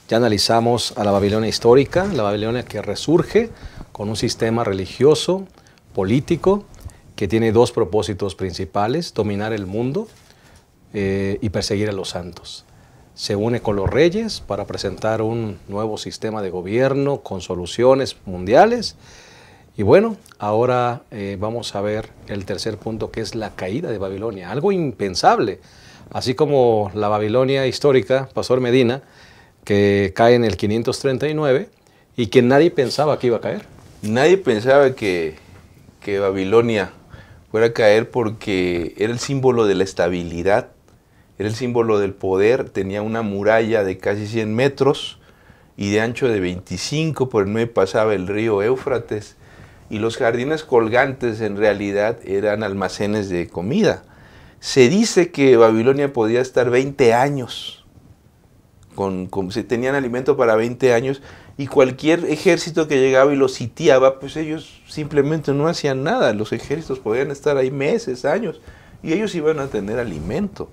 Ya analizamos a la Babilonia histórica, la Babilonia que resurge con un sistema religioso, político, que tiene dos propósitos principales: dominar el mundo y perseguir a los santos. Se une con los reyes para presentar un nuevo sistema de gobierno con soluciones mundiales. Y bueno, ahora vamos a ver el tercer punto, que es la caída de Babilonia. Algo impensable, así como la Babilonia histórica, Pastor Medina, que cae en el 539 y que nadie pensaba que iba a caer. Nadie pensaba que Babilonia fuera a caer porque era el símbolo de la estabilidad, era el símbolo del poder, tenía una muralla de casi 100 metros y de ancho de 25, por el medio pasaba el río Éufrates, y los jardines colgantes en realidad eran almacenes de comida. Se dice que Babilonia podía estar 20 años, se tenían alimento para 20 años, y cualquier ejército que llegaba y los sitiaba, pues ellos simplemente no hacían nada. Los ejércitos podían estar ahí meses, años, y ellos iban a tener alimento.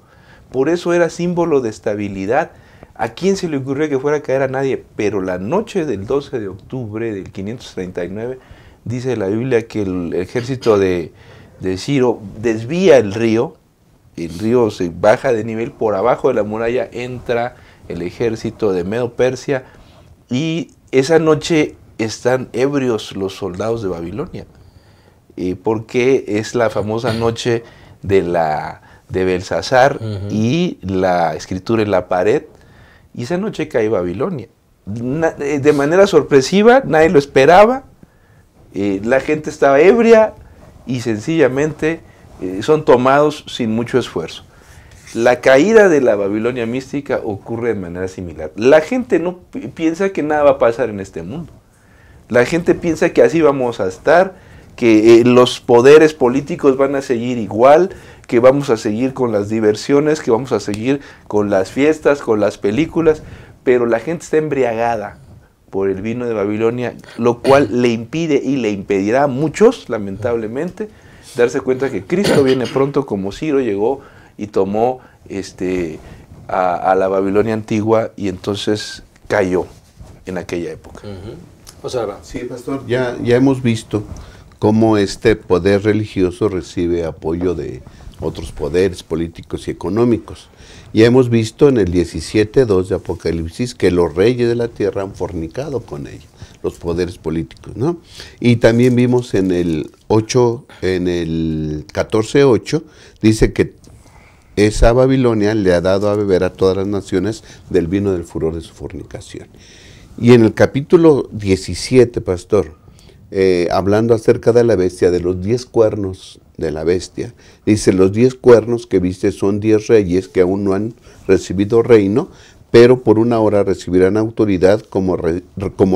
Por eso era símbolo de estabilidad. ¿A quién se le ocurrió que fuera a caer? A nadie. Pero la noche del 12 de octubre del 539, dice la Biblia que el ejército de Ciro desvía el río se baja de nivel, por abajo de la muralla entra el ejército de Medo-Persia, y esa noche están ebrios los soldados de Babilonia, porque es la famosa noche de Belsasar, y la escritura en la pared, y esa noche cae Babilonia. De manera sorpresiva, nadie lo esperaba, la gente estaba ebria, y sencillamente son tomados sin mucho esfuerzo. La caída de la Babilonia mística ocurre de manera similar. La gente no piensa que nada va a pasar en este mundo. La gente piensa que así vamos a estar, que los poderes políticos van a seguir igual, que vamos a seguir con las diversiones, que vamos a seguir con las fiestas, con las películas, pero la gente está embriagada por el vino de Babilonia, lo cual le impide y le impedirá a muchos, lamentablemente, darse cuenta que Cristo viene pronto, como Ciro llegó y tomó a la Babilonia antigua, y entonces cayó en aquella época. O sea, sí, pastor, ya hemos visto cómo este poder religioso recibe apoyo de otros poderes políticos y económicos. Ya hemos visto en el 17:2 de Apocalipsis que los reyes de la tierra han fornicado con ella, los poderes políticos, ¿no? Y también vimos en el 14:8, dice que esa Babilonia le ha dado a beber a todas las naciones del vino del furor de su fornicación. Y en el capítulo 17, pastor, hablando acerca de la bestia, de los 10 cuernos de la bestia, dice: los 10 cuernos que viste son 10 reyes que aún no han recibido reino, pero por una hora recibirán autoridad como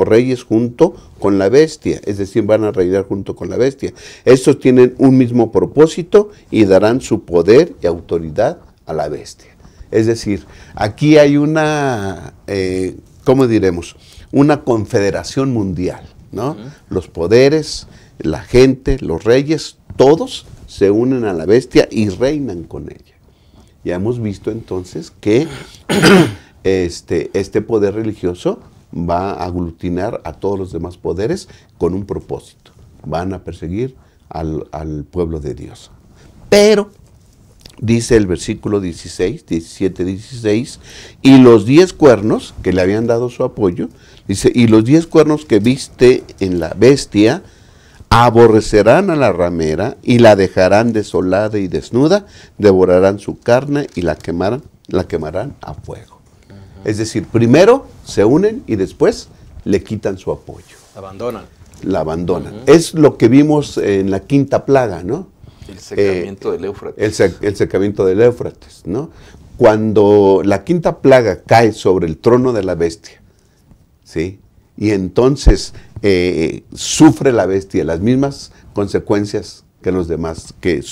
reyes junto con la bestia, es decir, van a reinar junto con la bestia. Estos tienen un mismo propósito y darán su poder y autoridad a la bestia. Es decir, aquí hay una, ¿cómo diremos? Una confederación mundial, ¿no? Los poderes, la gente, los reyes, todos se unen a la bestia y reinan con ella. Ya hemos visto entonces que este poder religioso va a aglutinar a todos los demás poderes con un propósito. Van a perseguir al pueblo de Dios. Pero, dice el versículo 17-16, y los 10 cuernos que le habían dado su apoyo, dice: y los 10 cuernos que viste en la bestia aborrecerán a la ramera y la dejarán desolada y desnuda, devorarán su carne y la quemarán a fuego. Es decir, primero se unen y después le quitan su apoyo. La abandonan. Es lo que vimos en la quinta plaga, ¿no? El secamiento del Éufrates. El secamiento del Éufrates, ¿no? Cuando la quinta plaga cae sobre el trono de la bestia, ¿sí? Y entonces sufre la bestia las mismas consecuencias que los demás, que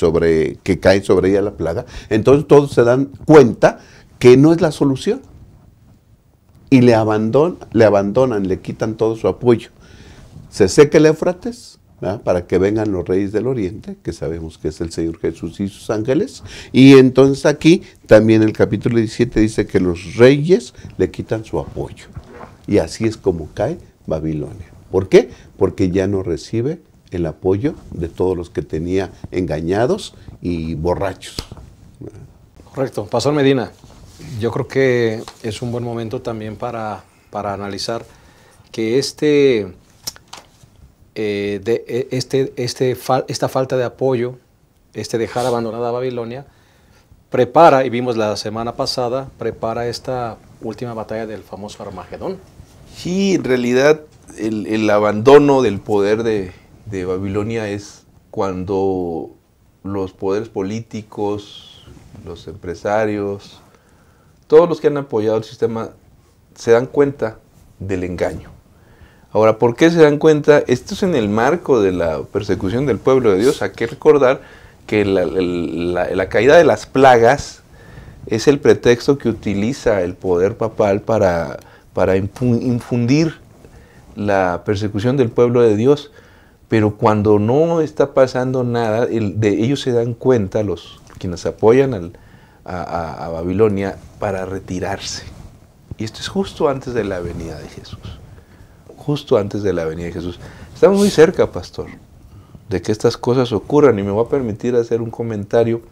cae sobre ella la plaga, entonces todos se dan cuenta que no es la solución. Y le abandonan, le quitan todo su apoyo. Se seca el Éufrates, ¿verdad?, para que vengan los reyes del oriente, que sabemos que es el Señor Jesús y sus ángeles. Y entonces aquí también el capítulo 17 dice que los reyes le quitan su apoyo. Y así es como cae Babilonia. ¿Por qué? Porque ya no recibe el apoyo de todos los que tenía engañados y borrachos. Correcto. Pastor Medina, yo creo que es un buen momento también para analizar que esta falta de apoyo, dejar abandonada a Babilonia, prepara, y vimos la semana pasada, prepara esta última batalla del famoso Armagedón. Sí, en realidad el abandono del poder de Babilonia es cuando los poderes políticos, los empresarios, todos los que han apoyado el sistema se dan cuenta del engaño. Ahora, ¿por qué se dan cuenta? Esto es en el marco de la persecución del pueblo de Dios. Hay que recordar que la caída de las plagas es el pretexto que utiliza el poder papal para infundir la persecución del pueblo de Dios. Pero cuando no está pasando nada, ellos se dan cuenta, quienes apoyan a Babilonia, para retirarse. Y esto es justo antes de la venida de Jesús. Justo antes de la venida de Jesús. Estamos muy cerca, pastor, de que estas cosas ocurran, y me voy a permitir hacer un comentario.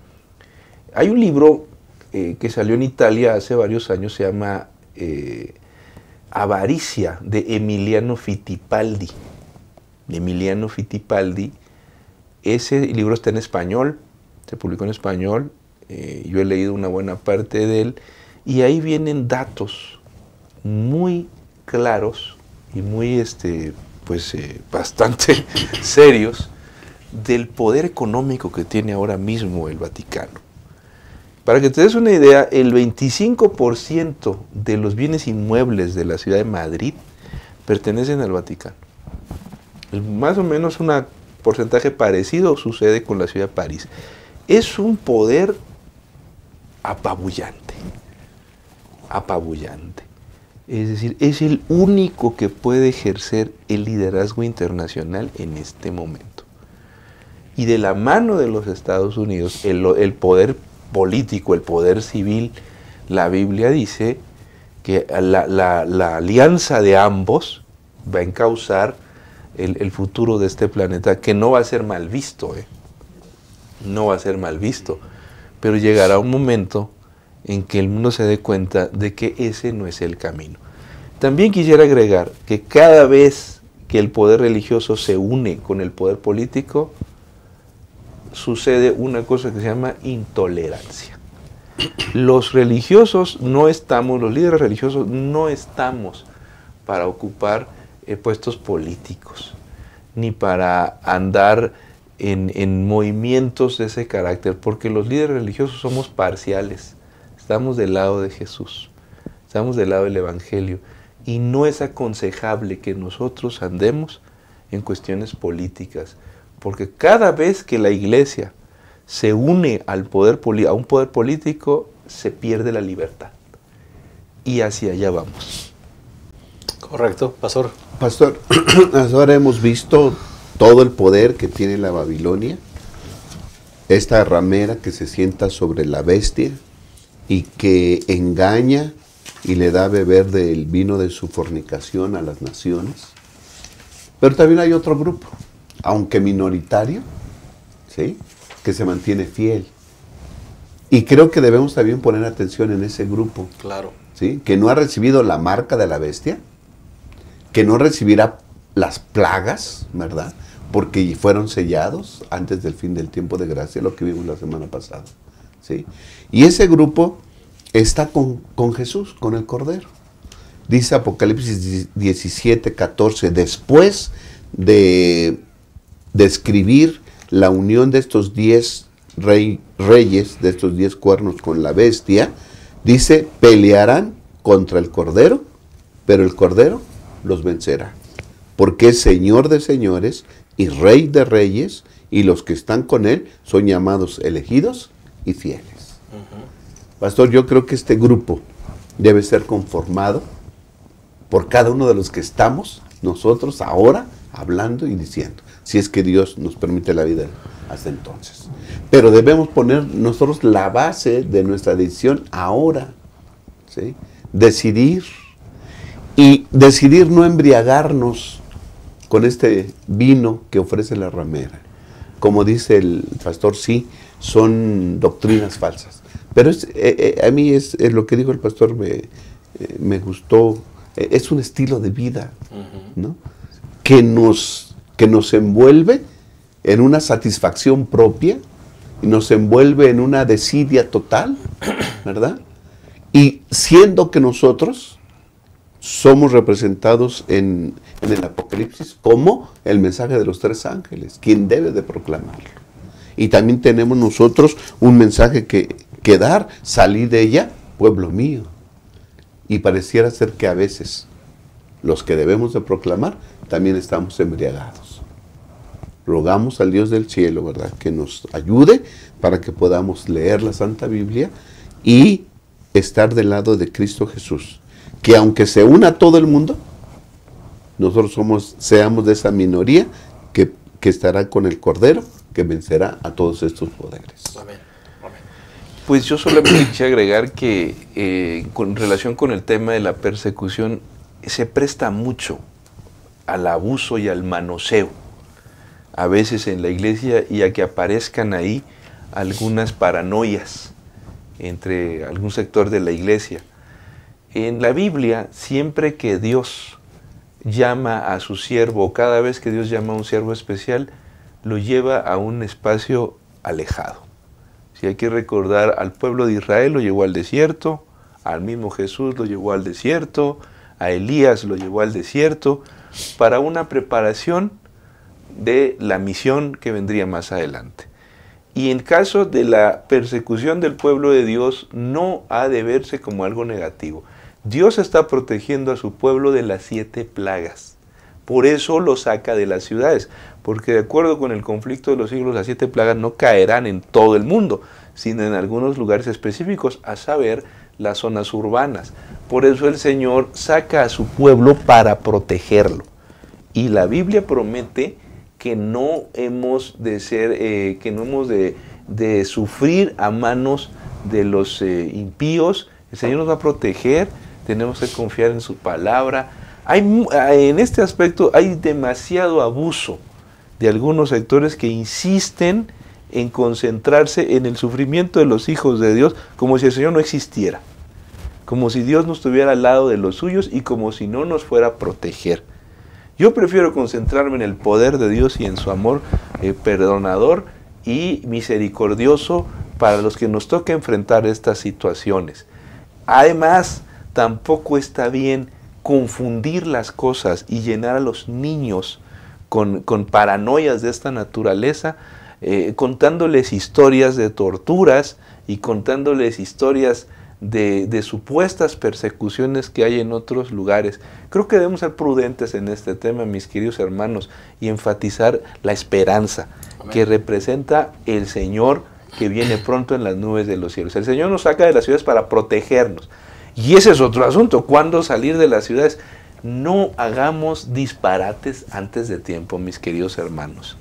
Hay un libro que salió en Italia hace varios años, se llama Avaricia, de Emiliano Fittipaldi. Emiliano Fittipaldi. Ese libro está en español, se publicó en español, yo he leído una buena parte de él, y ahí vienen datos muy claros y muy bastante serios del poder económico que tiene ahora mismo el Vaticano. Para que te des una idea, el 25% de los bienes inmuebles de la ciudad de Madrid pertenecen al Vaticano. Más o menos un porcentaje parecido sucede con la ciudad de París. Es un poder apabullante, apabullante. Es decir, es el único que puede ejercer el liderazgo internacional en este momento. Y de la mano de los Estados Unidos, el poder político, el poder civil, la Biblia dice que la alianza de ambos va a encauzar el futuro de este planeta, que no va a ser mal visto, no va a ser mal visto, pero llegará un momento en que el mundo se dé cuenta de que ese no es el camino. También quisiera agregar que cada vez que el poder religioso se une con el poder político, sucede una cosa que se llama intolerancia. Los religiosos no estamos, los líderes religiosos no estamos para ocupar puestos políticos, ni para andar en movimientos de ese carácter, porque los líderes religiosos somos parciales. Estamos del lado de Jesús, estamos del lado del Evangelio, y no es aconsejable que nosotros andemos en cuestiones políticas, porque cada vez que la iglesia se une a un poder político, se pierde la libertad, y hacia allá vamos. Correcto, pastor. Pastor, ahora hemos visto todo el poder que tiene la Babilonia, esta ramera que se sienta sobre la bestia y que engaña y le da a beber del vino de su fornicación a las naciones. Pero también hay otro grupo, aunque minoritario, ¿sí?, que se mantiene fiel. Y creo que debemos también poner atención en ese grupo. Claro. ¿Sí?, que no ha recibido la marca de la bestia, que no recibirá las plagas, ¿verdad?, porque fueron sellados antes del fin del tiempo de gracia, lo que vimos la semana pasada, ¿sí? Y ese grupo está con Jesús, con el Cordero. Dice Apocalipsis 17:14, después de describir la unión de estos 10 reyes, de estos 10 cuernos con la bestia, dice, pelearán contra el Cordero, pero el Cordero los vencerá, porque es Señor de señores y Rey de reyes, y los que están con él son llamados elegidos y fieles. Pastor, yo creo que este grupo debe ser conformado por cada uno de los que estamos nosotros ahora hablando y diciendo, si es que Dios nos permite la vida hasta entonces. Pero debemos poner nosotros la base de nuestra decisión ahora, ¿sí? Decidir, y decidir no embriagarnos con este vino que ofrece la ramera. Como dice el pastor, sí, son doctrinas falsas. Pero a mí es lo que dijo el pastor, me gustó, es un estilo de vida, ¿no?, que nos envuelve en una satisfacción propia, y nos envuelve en una desidia total, ¿verdad? Y siendo que nosotros somos representados en el Apocalipsis como el mensaje de los 3 ángeles, quien debe de proclamarlo. Y también tenemos nosotros un mensaje que dar, salid de ella, pueblo mío. Y pareciera ser que a veces los que debemos de proclamar también estamos embriagados. Rogamos al Dios del cielo, ¿verdad?, que nos ayude para que podamos leer la Santa Biblia y estar del lado de Cristo Jesús. Que aunque se una todo el mundo, nosotros seamos de esa minoría que estará con el Cordero, que vencerá a todos estos poderes. Amén. Amén. Pues yo solamente quisiera agregar que con relación con el tema de la persecución, se presta mucho al abuso y al manoseo, a veces en la iglesia, y a que aparezcan ahí algunas paranoias entre algún sector de la iglesia. En la Biblia, siempre que Dios llama a su siervo, cada vez que Dios llama a un siervo especial, lo lleva a un espacio alejado. Si hay que recordar, al pueblo de Israel lo llevó al desierto, al mismo Jesús lo llevó al desierto, a Elías lo llevó al desierto, para una preparación de la misión que vendría más adelante. Y en caso de la persecución del pueblo de Dios, no ha de verse como algo negativo. Dios está protegiendo a su pueblo de las 7 plagas. Por eso lo saca de las ciudades, porque de acuerdo con el conflicto de los siglos, las 7 plagas no caerán en todo el mundo, sino en algunos lugares específicos, a saber, las zonas urbanas. Por eso el Señor saca a su pueblo para protegerlo. Y la Biblia promete que no hemos de ser, que no hemos de sufrir a manos de los impíos. El Señor nos va a proteger, tenemos que confiar en su palabra. En este aspecto hay demasiado abuso de algunos sectores que insisten en concentrarse en el sufrimiento de los hijos de Dios, como si el Señor no existiera, como si Dios no estuviera al lado de los suyos y como si no nos fuera a proteger. Yo prefiero concentrarme en el poder de Dios y en su amor perdonador y misericordioso para los que nos toca enfrentar estas situaciones. Además, tampoco está bien confundir las cosas y llenar a los niños con paranoias de esta naturaleza, contándoles historias de torturas y contándoles historias de supuestas persecuciones que hay en otros lugares. Creo que debemos ser prudentes en este tema, mis queridos hermanos, y enfatizar la esperanza. Amén. Que representa el Señor que viene pronto en las nubes de los cielos. El Señor nos saca de las ciudades para protegernos. Y ese es otro asunto. ¿Cuándo salir de las ciudades? No hagamos disparates antes de tiempo, mis queridos hermanos.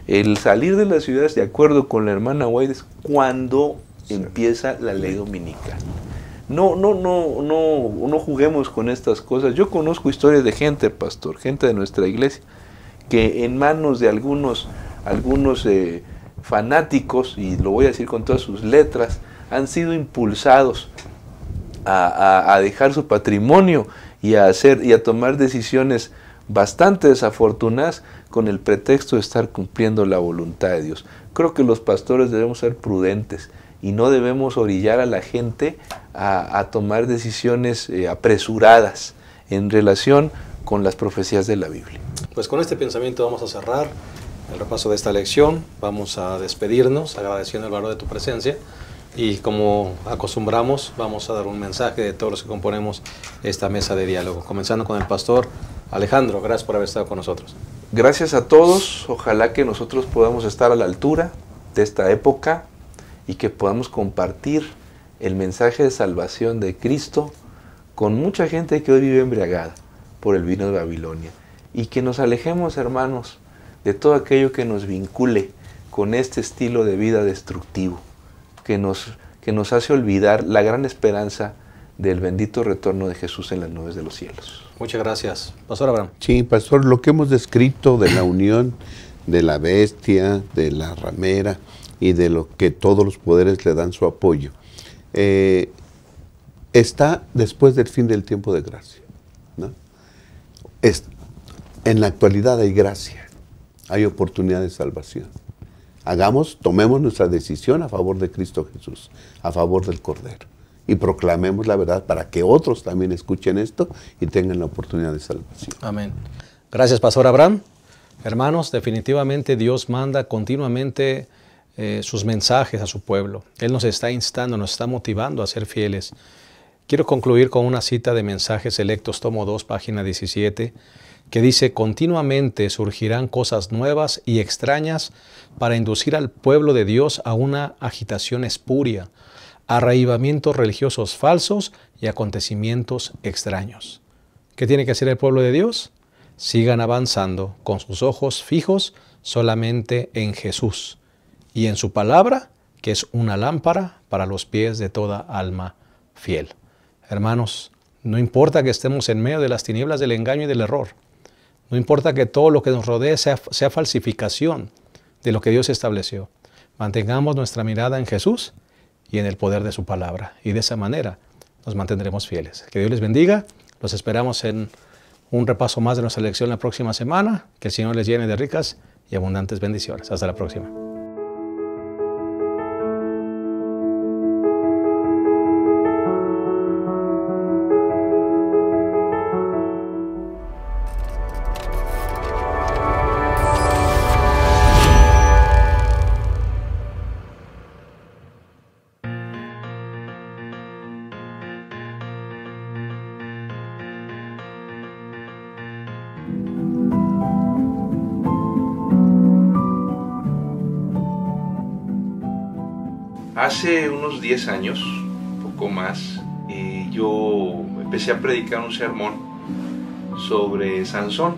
El salir de las ciudades, de acuerdo con la hermana White, es cuando empieza la ley dominical. No juguemos con estas cosas. Yo conozco historias de gente, pastor, gente de nuestra iglesia, que en manos de algunos fanáticos, y lo voy a decir con todas sus letras, han sido impulsados a dejar su patrimonio y a tomar decisiones bastante desafortunadas con el pretexto de estar cumpliendo la voluntad de Dios. Creo que los pastores debemos ser prudentes y no debemos orillar a la gente a tomar decisiones apresuradas en relación con las profecías de la Biblia. Pues con este pensamiento vamos a cerrar el repaso de esta lección. Vamos a despedirnos agradeciendo el valor de tu presencia. Y como acostumbramos, vamos a dar un mensaje de todos los que componemos esta mesa de diálogo. Comenzando con el pastor Alejandro, gracias por haber estado con nosotros. Gracias a todos, ojalá que nosotros podamos estar a la altura de esta época y que podamos compartir el mensaje de salvación de Cristo con mucha gente que hoy vive embriagada por el vino de Babilonia. Y que nos alejemos, hermanos, de todo aquello que nos vincule con este estilo de vida destructivo, que nos hace olvidar la gran esperanza del bendito retorno de Jesús en las nubes de los cielos. Muchas gracias. Pastor Abraham. Sí, pastor, lo que hemos descrito de la unión de la bestia, de la ramera y de lo que todos los poderes le dan su apoyo, está después del fin del tiempo de gracia, ¿no? En la actualidad hay gracia, hay oportunidad de salvación. Tomemos nuestra decisión a favor de Cristo Jesús, a favor del Cordero. Y proclamemos la verdad para que otros también escuchen esto y tengan la oportunidad de salvación. Amén. Gracias, pastor Abraham. Hermanos, definitivamente Dios manda continuamente sus mensajes a su pueblo. Él nos está instando, nos está motivando a ser fieles. Quiero concluir con una cita de Mensajes Selectos, tomo 2, página 17, que dice: continuamente surgirán cosas nuevas y extrañas para inducir al pueblo de Dios a una agitación espuria, a arraigamientos religiosos falsos y acontecimientos extraños. ¿Qué tiene que hacer el pueblo de Dios? Sigan avanzando con sus ojos fijos solamente en Jesús y en su palabra, que es una lámpara para los pies de toda alma fiel. Hermanos, no importa que estemos en medio de las tinieblas del engaño y del error. No importa que todo lo que nos rodee sea falsificación de lo que Dios estableció. Mantengamos nuestra mirada en Jesús y en el poder de su palabra. Y de esa manera nos mantendremos fieles. Que Dios les bendiga. Los esperamos en un repaso más de nuestra lección la próxima semana. Que el Señor les llene de ricas y abundantes bendiciones. Hasta la próxima. Hace unos 10 años, poco más, yo empecé a predicar un sermón sobre Sansón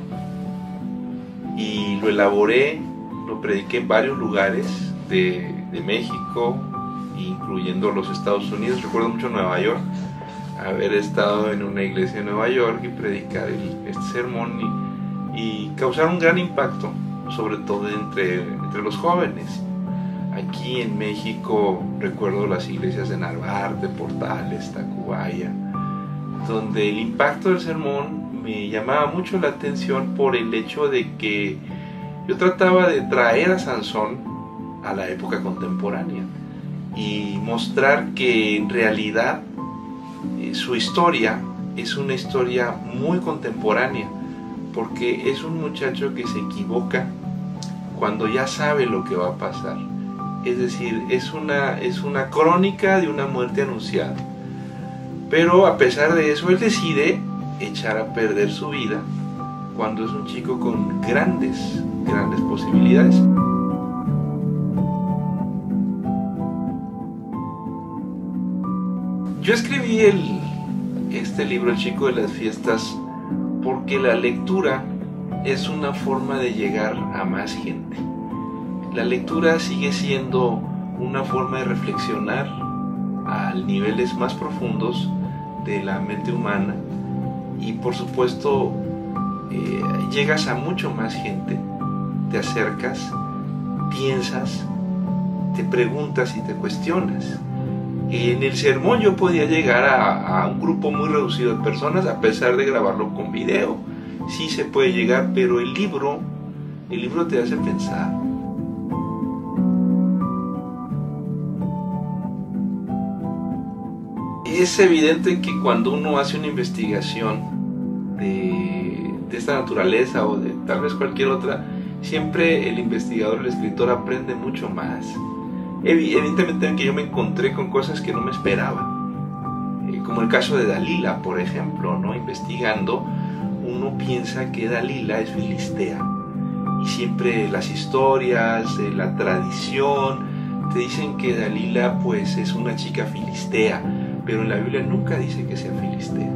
y lo elaboré, lo prediqué en varios lugares de México, incluyendo los Estados Unidos. Recuerdo mucho Nueva York, haber estado en una iglesia en Nueva York y predicar este sermón y causar un gran impacto, sobre todo entre los jóvenes. Aquí en México recuerdo las iglesias de Narvarte, Portales, Tacubaya, donde el impacto del sermón me llamaba mucho la atención por el hecho de que yo trataba de traer a Sansón a la época contemporánea y mostrar que en realidad su historia es una historia muy contemporánea, porque es un muchacho que se equivoca cuando ya sabe lo que va a pasar. Es decir, es una crónica de una muerte anunciada. Pero a pesar de eso, él decide echar a perder su vida cuando es un chico con grandes posibilidades. Yo escribí este libro, El Chico de las Fiestas, porque la lectura es una forma de llegar a más gente. La lectura sigue siendo una forma de reflexionar a niveles más profundos de la mente humana y por supuesto llegas a mucho más gente, te acercas, piensas, te preguntas y te cuestionas. En el sermón yo podía llegar a un grupo muy reducido de personas a pesar de grabarlo con video. Sí se puede llegar, pero el libro te hace pensar. Es evidente que cuando uno hace una investigación de esta naturaleza o de tal vez cualquier otra, siempre el investigador, el escritor aprende mucho más. Evidentemente que yo me encontré con cosas que no me esperaba, como el caso de Dalila, por ejemplo, ¿no? Investigando, uno piensa que Dalila es filistea y siempre las historias, la tradición te dicen que Dalila pues es una chica filistea, pero en la Biblia nunca dice que sea filistea.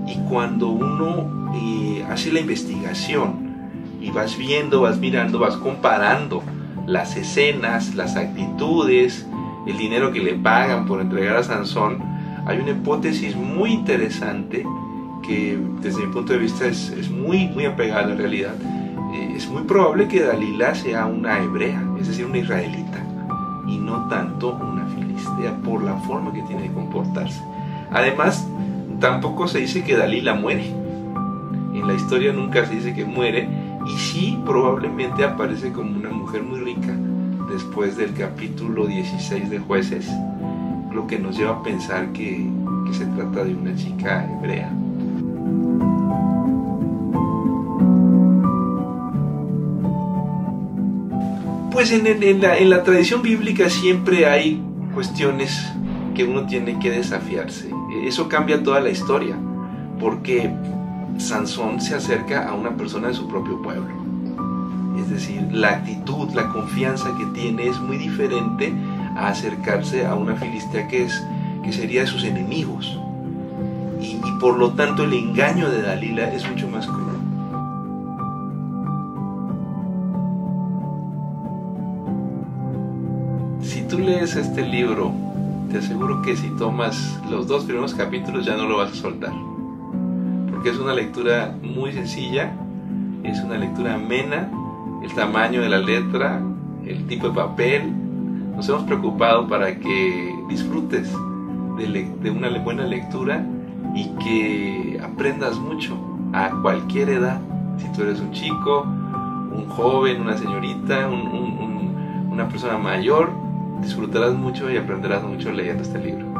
Y cuando uno hace la investigación y vas viendo, vas mirando, vas comparando las escenas, las actitudes, el dinero que le pagan por entregar a Sansón, hay una hipótesis muy interesante que desde mi punto de vista es muy apegada a la realidad. Es muy probable que Dalila sea una hebrea, es decir, una israelita, y no tanto una filistea por la forma que tiene de comportarse. Además, tampoco se dice que Dalila muere. En la historia nunca se dice que muere, y sí probablemente aparece como una mujer muy rica después del capítulo 16 de Jueces, lo que nos lleva a pensar que se trata de una chica hebrea. Pues en la tradición bíblica siempre hay cuestiones que uno tiene que desafiarse. Eso cambia toda la historia, porque Sansón se acerca a una persona de su propio pueblo. Es decir, la actitud, la confianza que tiene es muy diferente a acercarse a una filistea que sería de sus enemigos. Y por lo tanto el engaño de Dalila es mucho más cruel. Si tú lees este libro, te aseguro que si tomas los 2 primeros capítulos ya no lo vas a soltar, porque es una lectura muy sencilla, es una lectura amena, el tamaño de la letra, el tipo de papel. Nos hemos preocupado para que disfrutes de una buena lectura y que aprendas mucho a cualquier edad. Si tú eres un chico, un joven, una señorita, una persona mayor, disfrutarás mucho y aprenderás mucho leyendo este libro.